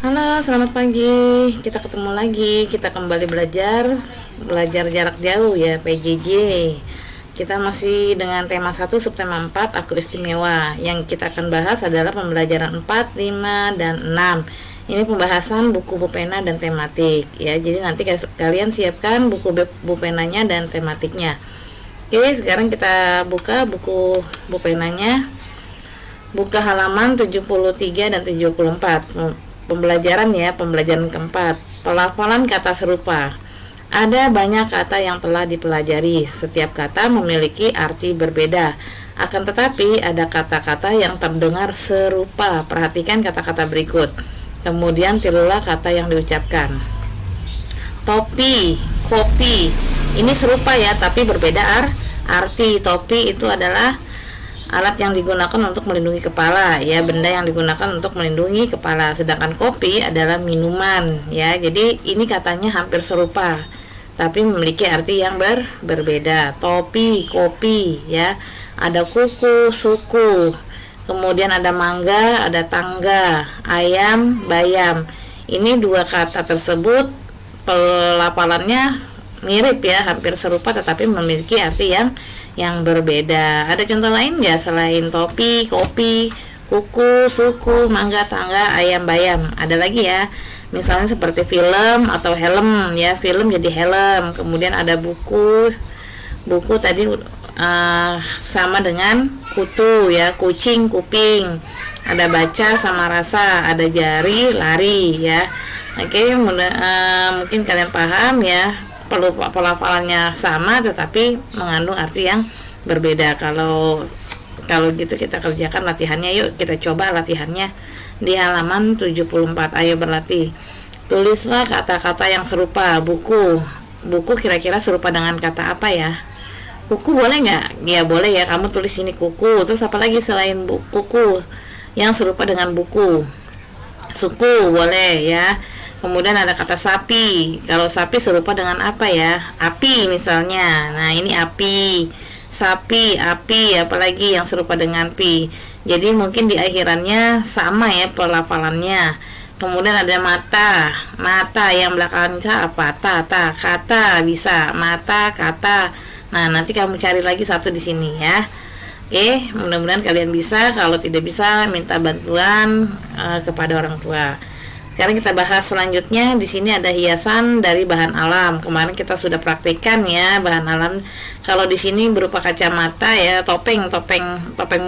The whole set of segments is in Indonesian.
Halo, selamat pagi. Kita ketemu lagi. Kita kembali belajar jarak jauh ya, PJJ. Kita masih dengan tema 1 subtema 4, aku istimewa. Yang kita akan bahas adalah pembelajaran 4, 5, dan 6. Ini pembahasan buku pena dan tematik ya. Jadi nanti kalian siapkan buku penanya dan tematiknya. Oke, sekarang kita buka buku penanya. Buka halaman 73 dan 74. Pembelajaran keempat, pelafalan kata serupa. Ada banyak kata yang telah dipelajari. Setiap kata memiliki arti berbeda. Akan tetapi ada kata-kata yang terdengar serupa. Perhatikan kata-kata berikut. Kemudian tirulah kata yang diucapkan. Topi, kopi. Ini serupa ya, tapi berbeda arti. Topi itu adalah alat yang digunakan untuk melindungi kepala ya, benda yang digunakan untuk melindungi kepala. Sedangkan kopi adalah minuman ya. Jadi ini katanya hampir serupa tapi memiliki arti yang berbeda. Topi, kopi ya. Ada kuku, suku. Kemudian ada mangga, ada tangga, ayam, bayam. Ini dua kata tersebut pelafalannya mirip ya, hampir serupa tetapi memiliki arti yang berbeda. Ada contoh lain ya selain topi, kopi, kuku, suku, mangga, tangga, ayam, bayam? Ada lagi ya, misalnya seperti film atau helm ya, film jadi helm. Kemudian ada buku tadi sama dengan kutu ya, kucing, kuping. Ada baca sama rasa, ada jari, lari ya. Oke, mungkin kalian paham ya, pelafalannya sama tetapi mengandung arti yang berbeda. Kalau gitu kita kerjakan latihannya. Yuk kita coba latihannya di halaman 74. Ayo berlatih. Tulislah kata-kata yang serupa. Buku kira-kira serupa dengan kata apa ya? Kuku boleh nggak? Ya boleh ya, kamu tulis ini kuku. Terus apa lagi selain kuku yang serupa dengan buku? Suku boleh ya. Kemudian ada kata sapi. Kalau sapi serupa dengan apa ya? Api misalnya. Nah ini api, sapi, api. Apalagi yang serupa dengan pi. Jadi mungkin di akhirannya sama ya pelafalannya. Kemudian ada mata. Mata yang belakangnya apa? Kata bisa. Mata, kata. Nah nanti kamu cari lagi satu di sini ya. Oke, mudah-mudahan kalian bisa. Kalau tidak bisa minta bantuan kepada orang tua. Sekarang kita bahas selanjutnya. Di sini ada hiasan dari bahan alam. Kemarin kita sudah praktekkan ya bahan alam. Kalau di sini berupa kacamata ya, topeng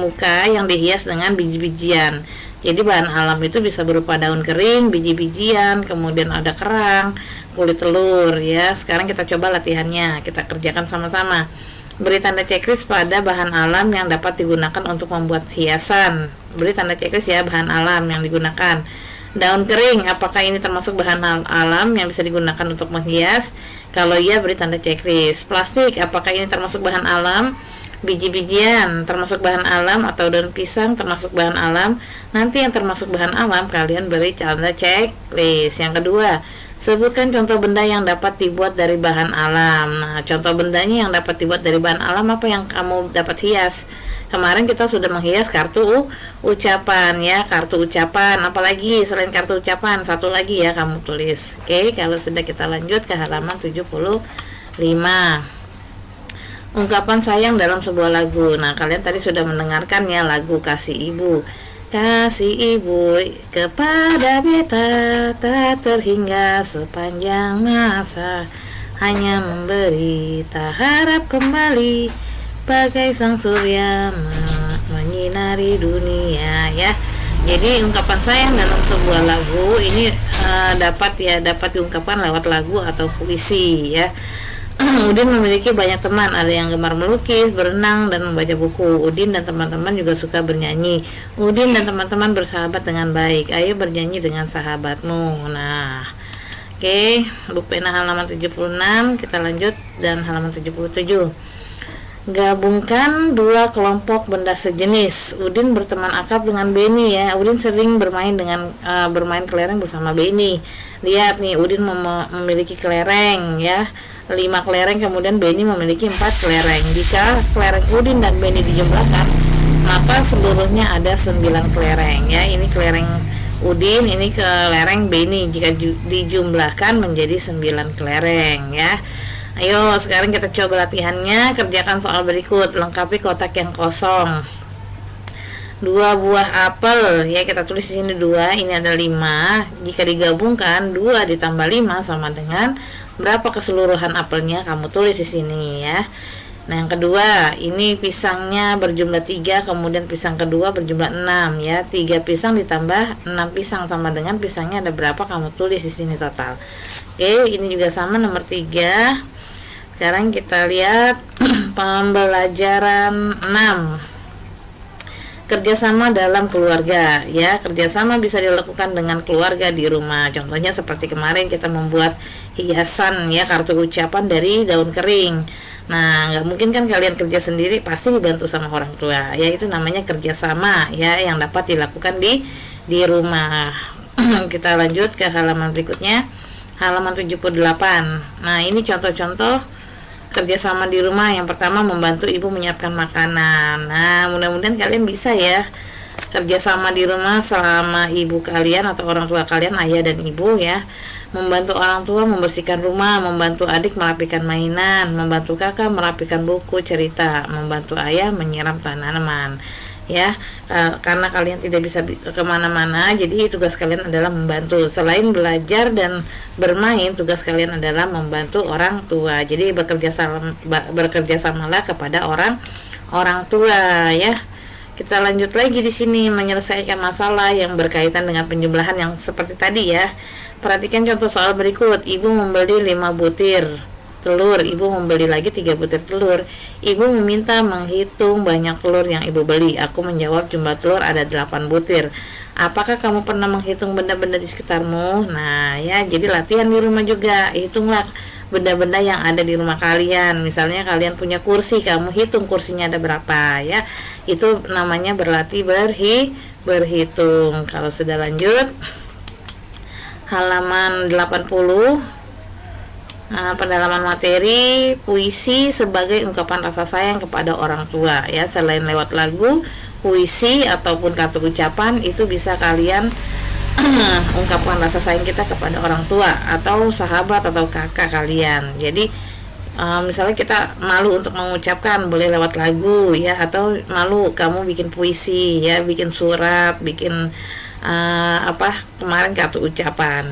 muka yang dihias dengan biji-bijian. Jadi bahan alam itu bisa berupa daun kering, biji-bijian, kemudian ada kerang, kulit telur ya. Sekarang kita coba latihannya. Kita kerjakan sama-sama. Beri tanda checklist pada bahan alam yang dapat digunakan untuk membuat hiasan. Beri tanda checklist ya bahan alam yang digunakan. Daun kering, apakah ini termasuk bahan alam yang bisa digunakan untuk menghias? Kalau iya beri tanda checklist. Plastik, apakah ini termasuk bahan alam? Biji-bijian termasuk bahan alam atau daun pisang termasuk bahan alam? Nanti yang termasuk bahan alam kalian beri tanda checklist. Yang kedua, sebutkan contoh benda yang dapat dibuat dari bahan alam. Nah, contoh bendanya yang dapat dibuat dari bahan alam apa yang kamu dapat hias? Kemarin kita sudah menghias kartu ucapan ya, kartu ucapan. Apalagi selain kartu ucapan, satu lagi ya kamu tulis. Oke, kalau sudah kita lanjut ke halaman 75. Ungkapan sayang dalam sebuah lagu. Nah, kalian tadi sudah mendengarkan ya lagu Kasih Ibu. Kasih ibu kepada beta tak terhingga sepanjang masa, hanya memberi tak harap kembali, bagai sang surya menyinari dunia ya. Jadi ungkapan sayang dalam sebuah lagu ini dapat diungkapkan lewat lagu atau puisi ya. Udin memiliki banyak teman, ada yang gemar melukis, berenang, dan membaca buku. Udin dan teman-teman juga suka bernyanyi. Udin dan teman-teman bersahabat dengan baik. Ayo bernyanyi dengan sahabatmu. Nah, oke, buku pena halaman 76, kita lanjut dan halaman 77. Gabungkan dua kelompok benda sejenis. Udin berteman akrab dengan Beni ya. Udin sering bermain kelereng bersama Beni. Lihat nih, Udin memiliki kelereng ya, 5 kelereng, kemudian Beni memiliki 4 kelereng. Jika kelereng Udin dan Beni dijumlahkan, maka seluruhnya ada 9 kelereng ya. Ini kelereng Udin ini kelereng Beni jika dijumlahkan menjadi 9 kelereng ya. Ayo sekarang kita coba latihannya. Kerjakan soal berikut, lengkapi kotak yang kosong. 2 buah apel ya, kita tulis di sini 2, ini ada 5. Jika digabungkan 2 ditambah 5 sama dengan berapa keseluruhan apelnya, kamu tulis di sini ya. Nah, yang kedua, ini pisangnya berjumlah 3, kemudian pisang kedua berjumlah 6 ya. 3 pisang ditambah 6 pisang sama dengan pisangnya ada berapa, kamu tulis di sini total. Oke, ini juga sama nomor 3. Sekarang kita lihat pembelajaran 6. Kerjasama dalam keluarga ya. Kerjasama bisa dilakukan dengan keluarga di rumah. Contohnya seperti kemarin kita membuat hiasan ya, kartu ucapan dari daun kering. Nah, nggak mungkin kan kalian kerja sendiri, pasti dibantu sama orang tua ya. Itu namanya kerjasama ya, yang dapat dilakukan di rumah. Kita lanjut ke halaman berikutnya, halaman 78. Nah, ini contoh-contoh kerjasama di rumah. Yang pertama, membantu ibu menyiapkan makanan. Nah, mudah-mudahan kalian bisa ya kerjasama di rumah selama ibu kalian atau orang tua kalian, ayah dan ibu ya. Membantu orang tua membersihkan rumah, membantu adik merapikan mainan, membantu kakak merapikan buku cerita, membantu ayah menyiram tanaman ya. Karena kalian tidak bisa kemana-mana, jadi tugas kalian adalah membantu. Selain belajar dan bermain, tugas kalian adalah membantu orang tua. Jadi bekerja samalah kepada orang tua ya. Kita lanjut lagi di sini, menyelesaikan masalah yang berkaitan dengan penjumlahan yang seperti tadi ya. Perhatikan contoh soal berikut. Ibu membeli 5 butir telur, ibu membeli lagi 3 butir telur. Ibu meminta menghitung banyak telur yang ibu beli. Aku menjawab jumlah telur ada 8 butir. Apakah kamu pernah menghitung benda-benda di sekitarmu? Nah ya, jadi latihan di rumah juga. Hitunglah benda-benda yang ada di rumah kalian. Misalnya kalian punya kursi, kamu hitung kursinya ada berapa ya. Itu namanya berlatih berhitung. Kalau sudah lanjut, halaman 80. Pendalaman materi puisi sebagai ungkapan rasa sayang kepada orang tua ya. Selain lewat lagu, puisi ataupun kartu ucapan itu bisa kalian ungkapkan rasa sayang kita kepada orang tua atau sahabat atau kakak kalian. Jadi misalnya kita malu untuk mengucapkan, boleh lewat lagu ya, atau malu kamu bikin puisi ya, bikin surat, bikin kemarin kartu ucapan.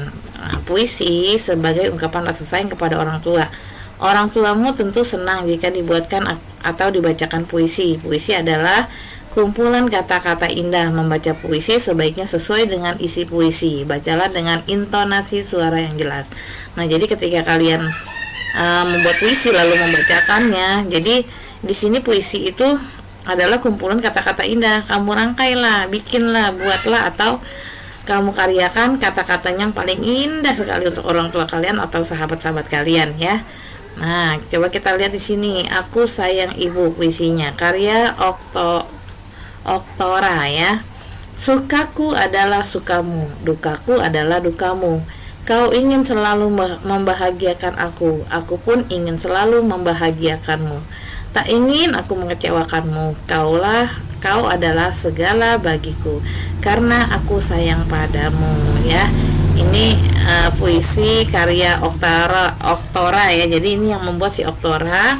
Puisi sebagai ungkapan rasa sayang kepada orang tua. Orang tuamu tentu senang jika dibuatkan atau dibacakan puisi. Puisi adalah kumpulan kata-kata indah. Membaca puisi sebaiknya sesuai dengan isi puisi. Bacalah dengan intonasi suara yang jelas. Nah, jadi ketika kalian membuat puisi lalu membacakannya, jadi di sini puisi itu adalah kumpulan kata-kata indah. Kamu rangkailah, bikinlah, buatlah, atau kamu karyakan kata-katanya yang paling indah sekali untuk orang tua kalian atau sahabat-sahabat kalian ya. Nah, coba kita lihat di sini. Aku sayang ibu, puisinya karya Oktora ya. Sukaku adalah sukamu, dukaku adalah dukamu. Kau ingin selalu membahagiakan aku pun ingin selalu membahagiakanmu. Tak ingin aku mengecewakanmu. Kau adalah segala bagiku karena aku sayang padamu ya. Ini puisi karya Oktora ya. Jadi ini yang membuat si Oktora.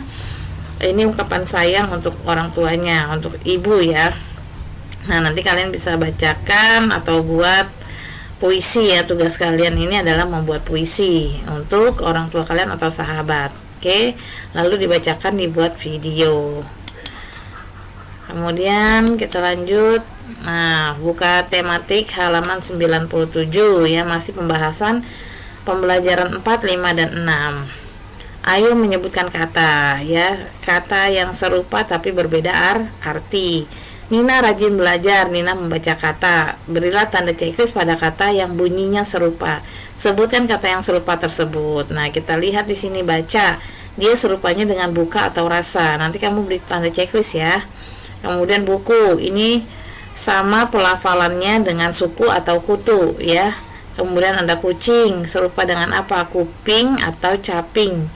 Ini ungkapan sayang untuk orang tuanya, untuk ibu ya. Nah, nanti kalian bisa bacakan atau buat puisi ya. Tugas kalian ini adalah membuat puisi untuk orang tua kalian atau sahabat. Oke, lalu dibacakan, dibuat video. Kemudian kita lanjut. Nah, buka tematik halaman 97 ya, masih pembahasan pembelajaran 4, 5 dan 6. Ayo menyebutkan kata ya, kata yang serupa tapi berbeda arti. Nina rajin belajar. Nina membaca kata. Berilah tanda checklist pada kata yang bunyinya serupa. Sebutkan kata yang serupa tersebut. Nah, kita lihat di sini, baca. Dia serupanya dengan buka atau rasa. Nanti kamu beri tanda checklist ya. Kemudian buku, ini sama pelafalannya dengan suku atau kutu ya. Kemudian ada kucing, serupa dengan apa? Kuping atau caping.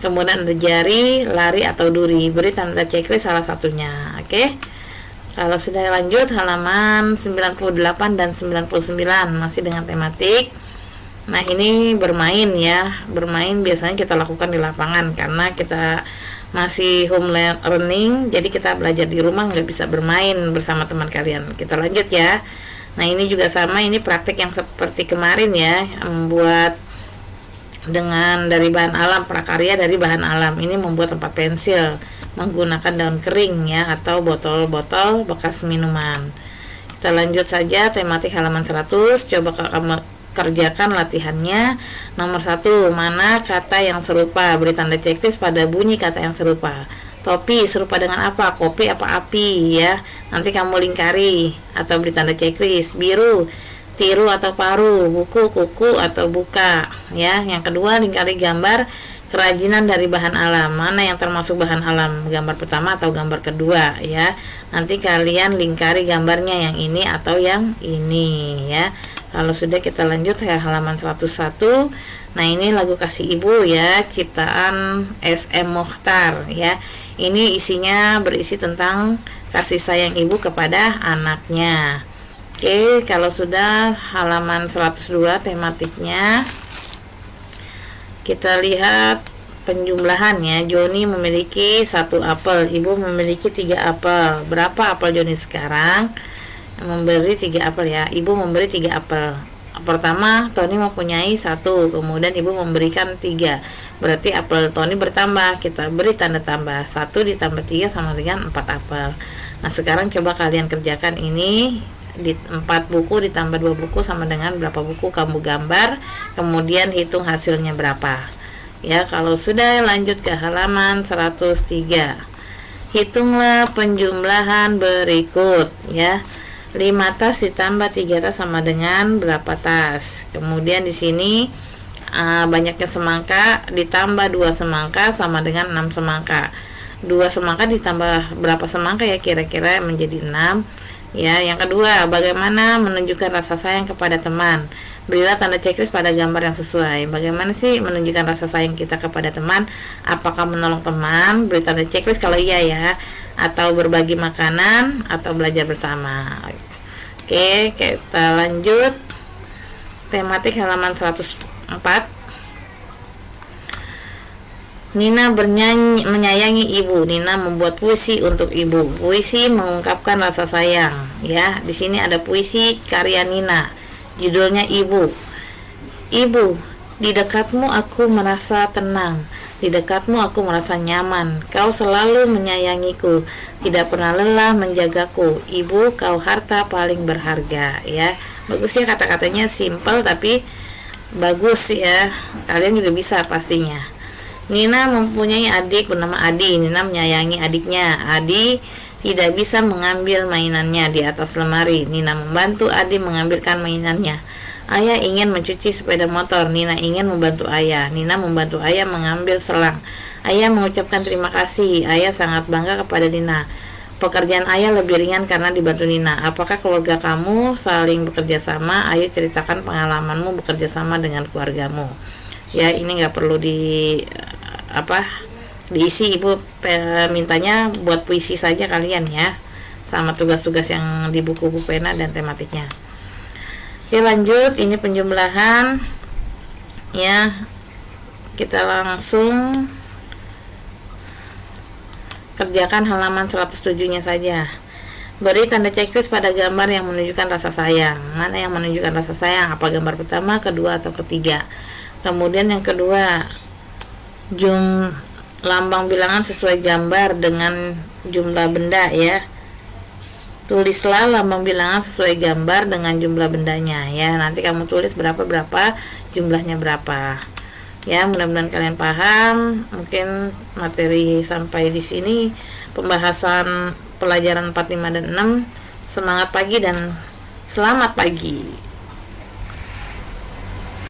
Kemudian ada jari, lari atau duri. Beri tanda checklist salah satunya. Oke. Kalau sudah lanjut halaman 98 dan 99 masih dengan tematik. Nah, ini bermain ya. Bermain biasanya kita lakukan di lapangan karena kita masih home learning, jadi kita belajar di rumah, nggak bisa bermain bersama teman kalian. Kita lanjut ya. Nah, ini juga sama, ini praktik yang seperti kemarin ya, membuat dengan dari bahan alam, prakarya dari bahan alam. Ini membuat tempat pensil menggunakan daun kering ya, atau botol-botol bekas minuman. Kita lanjut saja tematik halaman 100. Coba kamu kerjakan latihannya. Nomor 1, mana kata yang serupa? Beri tanda checklist pada bunyi kata yang serupa. Topi serupa dengan apa? Kopi apa api ya? Nanti kamu lingkari atau beri tanda checklist. Biru, tiru atau paru. Buku, kuku atau buka ya. Yang kedua, lingkari gambar kerajinan dari bahan alam. Mana yang termasuk bahan alam? Gambar pertama atau gambar kedua ya. Nanti kalian lingkari gambarnya yang ini atau yang ini ya. Kalau sudah, kita lanjut ke halaman 101. Nah, ini lagu Kasih Ibu ya, ciptaan SM Mokhtar ya. Ini isinya berisi tentang kasih sayang ibu kepada anaknya. Oke, kalau sudah halaman 102 tematiknya, kita lihat penjumlahan ya. Joni memiliki 1 apel, ibu memiliki 3 apel. Berapa apel Joni sekarang? Memberi 3 apel ya, ibu memberi 3 apel. Pertama, Tony mempunyai 1, kemudian ibu memberikan 3, berarti apel Tony bertambah. Kita beri tanda tambah, 1 ditambah 3 sama dengan 4 apel. Nah, sekarang coba kalian kerjakan ini. Di 4 buku ditambah 2 buku sama dengan berapa buku, kamu gambar, kemudian hitung hasilnya berapa ya. Kalau sudah, lanjut ke halaman 103. Hitunglah penjumlahan berikut ya. 5 tas ditambah 3 tas sama dengan berapa tas. Kemudian di sini banyaknya semangka ditambah 2 semangka sama dengan 6 semangka. 2 semangka ditambah berapa semangka ya, kira-kira menjadi 6 ya. Yang kedua, bagaimana menunjukkan rasa sayang kepada teman? Berilah tanda checklist pada gambar yang sesuai. Bagaimana sih menunjukkan rasa sayang kita kepada teman? Apakah menolong teman? Beri tanda checklist kalau iya ya, atau berbagi makanan, atau belajar bersama. Oke, kita lanjut tematik halaman 104. Nina menyayangi ibu. Nina membuat puisi untuk ibu. Puisi mengungkapkan rasa sayang ya. Di sini ada puisi karya Nina, judulnya Ibu. Ibu, di dekatmu aku merasa tenang. Di dekatmu aku merasa nyaman. Kau selalu menyayangiku, tidak pernah lelah menjagaku. Ibu, kau harta paling berharga ya. Bagus ya, kata-katanya simple tapi bagus ya. Kalian juga bisa pastinya. Nina mempunyai adik bernama Adi. Nina menyayangi adiknya. Adi tidak bisa mengambil mainannya di atas lemari. Nina membantu Adi mengambilkan mainannya. Ayah ingin mencuci sepeda motor. Nina ingin membantu ayah. Nina membantu ayah mengambil selang. Ayah mengucapkan terima kasih. Ayah sangat bangga kepada Nina. Pekerjaan ayah lebih ringan karena dibantu Nina. Apakah keluarga kamu saling bekerja sama? Ayo ceritakan pengalamanmu bekerja sama dengan keluargamu. Ya, ini nggak perlu diisi, ibu mintanya buat puisi saja kalian ya, sama tugas-tugas yang di buku pena dan tematiknya. Oke, lanjut, ini penjumlahan ya. Kita langsung kerjakan halaman 107 nya saja. Beri tanda checklist pada gambar yang menunjukkan rasa sayang. Mana yang menunjukkan rasa sayang? Apa gambar pertama, kedua, atau ketiga? Kemudian yang kedua, lambang bilangan sesuai gambar dengan jumlah benda ya. Tulislah lambang bilangan sesuai gambar dengan jumlah bendanya ya. Nanti kamu tulis berapa jumlahnya berapa ya. Mudah-mudahan kalian paham. Mungkin materi sampai di sini pembahasan pelajaran 4, 5, dan 6. Semangat pagi dan selamat pagi.